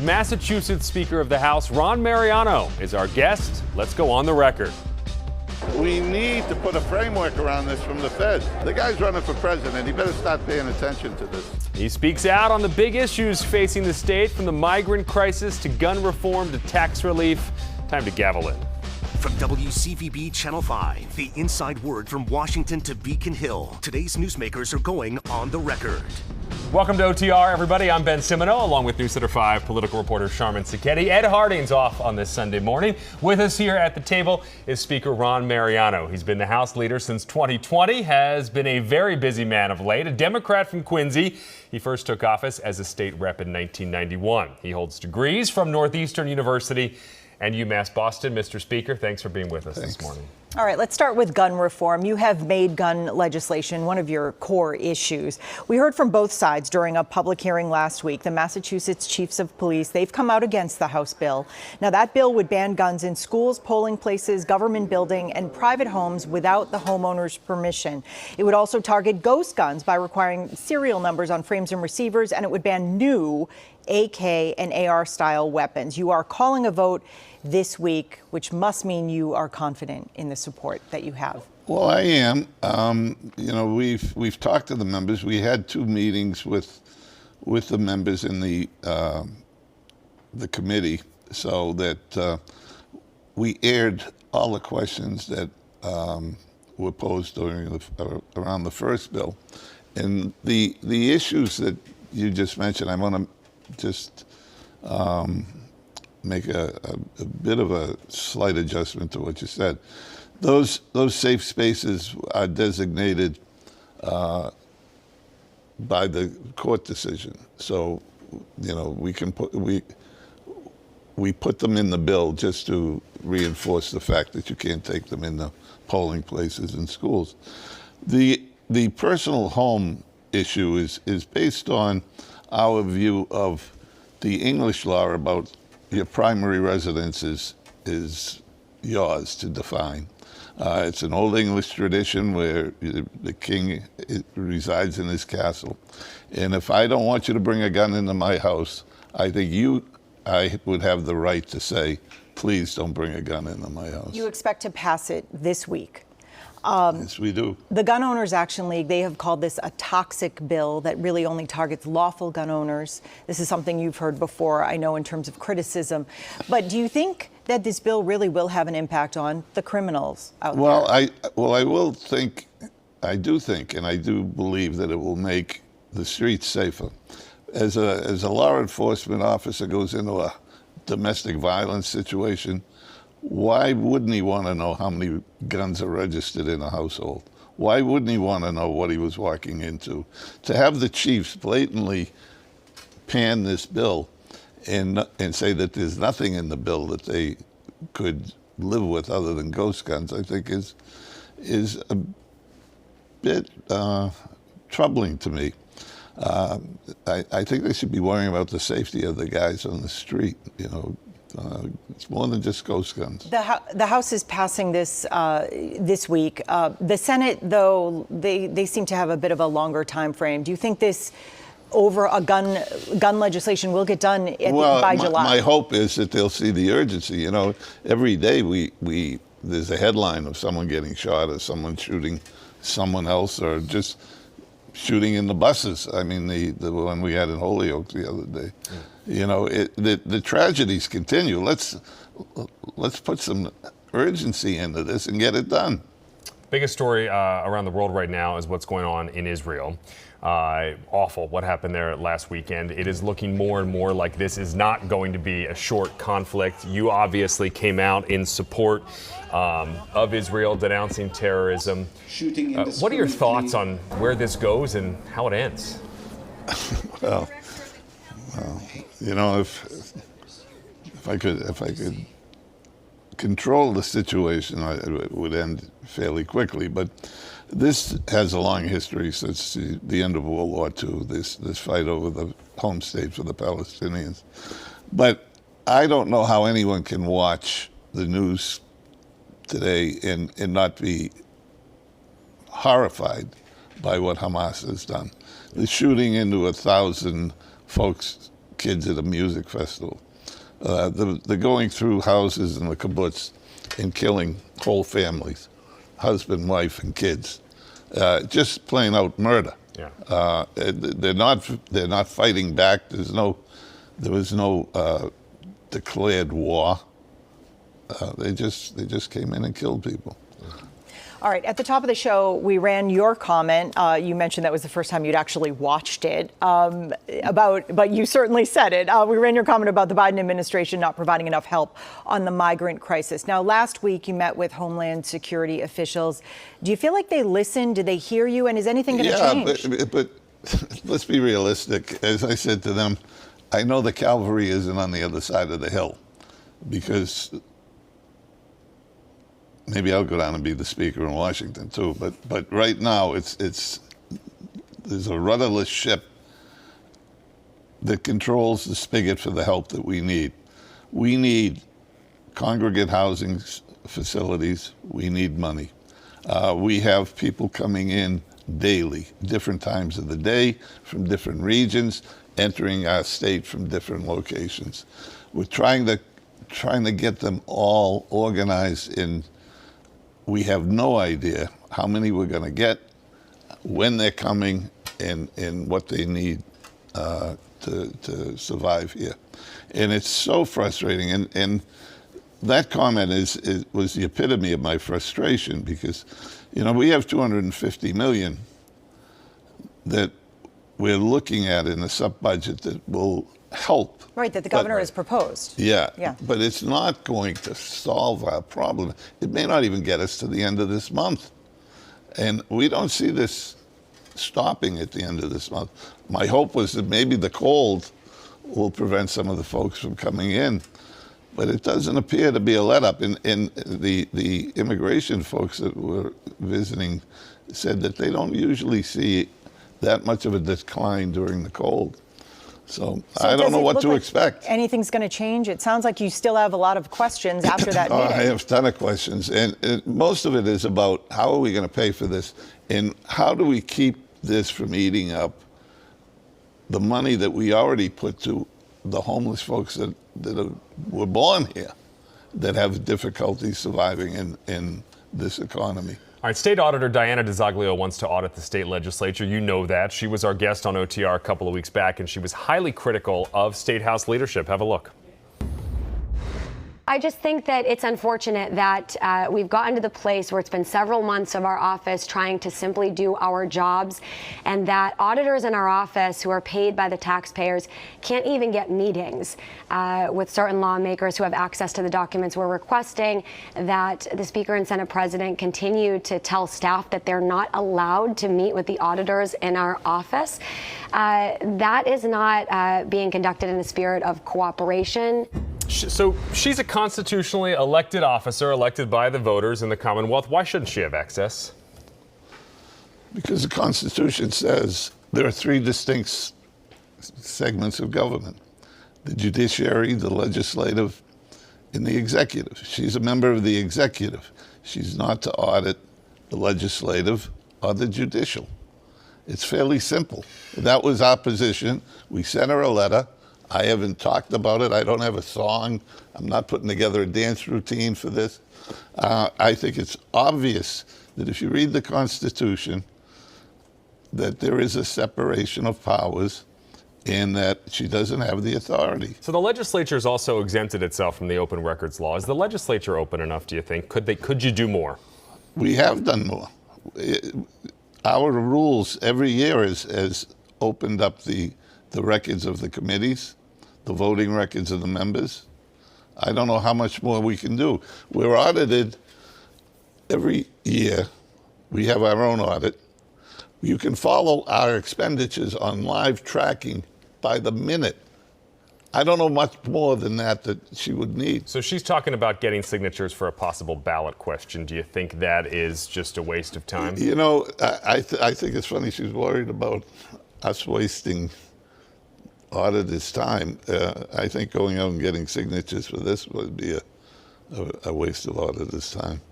Massachusetts Speaker of the House Ron Mariano is our guest. Let's go on the record. We need to put a framework around this from the Fed. The guy's running for president. He better start paying attention to this. He speaks out on the big issues facing the state, from the migrant crisis to gun reform to tax relief. Time to gavel in. From WCVB Channel 5, the inside word from Washington to Beacon Hill. Today's newsmakers are going on the record. Welcome to OTR, everybody. I'm Ben Cimino, along with Newsletter 5 political reporter Sharman Sacchetti. Ed Harding's off on this Sunday morning. With us here at the table is Speaker Ron Mariano. He's been the House leader since 2020, has been a very busy man of late, a Democrat from Quincy. He first took office as a state rep in 1991. He holds degrees from Northeastern University and UMass Boston. Mr. Speaker, thanks for being with us this morning. All right, let's start with gun reform. You have made gun legislation one of your core issues. We heard from both sides during a public hearing last week. The Massachusetts Chiefs of Police, they've come out against the House bill. Now, that bill would ban guns in schools, polling places, government building, and private homes without the homeowner's permission. It would also target ghost guns by requiring serial numbers on frames and receivers, and it would ban new AK and AR style weapons. You are calling a vote this week, which must mean you are confident in the support that you have. Well, I am. We've talked to the members. We had two meetings with the members in the committee, so that we aired all the questions that were posed around the first bill, and the issues that you just mentioned. I want to just make a bit of a slight adjustment to what you said. Those safe spaces are designated by the court decision. So, we can we put them in the bill just to reinforce the fact that you can't take them in the polling places in schools. The personal home issue is based on our view of the English law about your primary residence is yours to define. It's an old English tradition where the king resides in his castle. And if I don't want you to bring a gun into my house, I think I would have the right to say, please don't bring a gun into my house. You expect to pass it this week. Yes, we do. The Gun Owners Action League, they have called this a toxic bill that really only targets lawful gun owners. This is something you've heard before, I know, in terms of criticism. But do you think that this bill really will have an impact on the criminals out there? I do think, and I do believe that it will make the streets safer. As a law enforcement officer goes into a domestic violence situation, why wouldn't he want to know how many guns are registered in a household? Why wouldn't he want to know what he was walking into? To have the chiefs blatantly pan this bill and say that there's nothing in the bill that they could live with other than ghost guns, I think is a bit troubling to me. I think they should be worrying about the safety of the guys on the street, It's more than just ghost guns. The House is passing this this week. The Senate, though, they seem to have a bit of a longer time frame. Do you think this over a gun legislation will get done by July? My hope is that they'll see the urgency. Every day there's a headline of someone getting shot or someone shooting someone else or just shooting in the buses. I mean, the one we had in Holyoke the other day. The tragedies continue. Let's put some urgency into this and get it done. Biggest story around the world right now is what's going on in Israel. Awful what happened there last weekend. It is looking more and more like this is not going to be a short conflict. You obviously came out in support of Israel, denouncing terrorism. What are your thoughts on where this goes and how it ends? Well, if I could control the situation, it would end fairly quickly. But this has a long history since the end of World War II, this fight over the home state for the Palestinians. But I don't know how anyone can watch the news today and not be horrified by what Hamas has done. The shooting into 1,000 folks kids at a music festival. The going through houses in the kibbutz and killing whole families, husband, wife, and kids, just plain out murder. Yeah. They're not fighting back. There was no declared war. They just came in and killed people. All right, at the top of the show, we ran your comment. You mentioned that was the first time you'd actually watched it, but you certainly said it. We ran your comment about the Biden administration not providing enough help on the migrant crisis. Now, last week you met with Homeland Security officials. Do you feel like they listened? Did they hear you? And is anything going to change? Yeah, but let's be realistic. As I said to them, I know the cavalry isn't on the other side of the hill, because maybe I'll go down and be the speaker in Washington too. But right now there's a rudderless ship that controls the spigot for the help that we need. We need congregate housing facilities. We need money. We have people coming in daily, different times of the day, from different regions, entering our state from different locations. We're trying to get them all organized in. We have no idea how many we're going to get, when they're coming, and what they need to survive here. And it's so frustrating. And that comment was the epitome of my frustration, because, we have $250 million that we're looking at in a sub-budget that will help. Right, that the governor has proposed. Yeah, Yeah, but it's not going to solve our problem. It may not even get us to the end of this month. And we don't see this stopping at the end of this month. My hope was that maybe the cold will prevent some of the folks from coming in. But it doesn't appear to be a let-up. And the immigration folks that were visiting said that they don't usually see that much of a decline during the cold. So I don't know what to expect. Anything's going to change? It sounds like you still have a lot of questions after that meeting. I have a ton of questions. And most of it is about how are we going to pay for this? And how do we keep this from eating up the money that we already put to the homeless folks that were born here, that have difficulty surviving in this economy? All right, State Auditor Diana DiZoglio wants to audit the state legislature. You know that. She was our guest on OTR a couple of weeks back, and she was highly critical of State House leadership. Have a look. I just think that it's unfortunate that we've gotten to the place where it's been several months of our office trying to simply do our jobs, and that auditors in our office who are paid by the taxpayers can't even get meetings with certain lawmakers who have access to the documents. We're requesting that the Speaker and Senate President continue to tell staff that they're not allowed to meet with the auditors in our office. That is not being conducted in a spirit of cooperation. So she's a constitutionally elected officer, elected by the voters in the Commonwealth. Why shouldn't she have access? Because the Constitution says there are three distinct segments of government: the judiciary, the legislative, and the executive. She's a member of the executive. She's not to audit the legislative or the judicial. It's fairly simple. That was our position. We sent her a letter. I haven't talked about it. I don't have a song. I'm not putting together a dance routine for this. I think it's obvious that if you read the Constitution, that there is a separation of powers and that she doesn't have the authority. So the legislature has also exempted itself from the open records law. Is the legislature open enough, do you think? Could you do more? We have done more. Our rules every year has opened up the records of the committees, the voting records of the members. I don't know how much more we can do. We're audited every year. We have our own audit. You can follow our expenditures on live tracking by the minute. I don't know much more than that she would need. So she's talking about getting signatures for a possible ballot question. Do you think that is just a waste of time? You know, I think it's funny she's worried about us wasting auditors' time. I think going out and getting signatures for this would be a waste of auditors' time.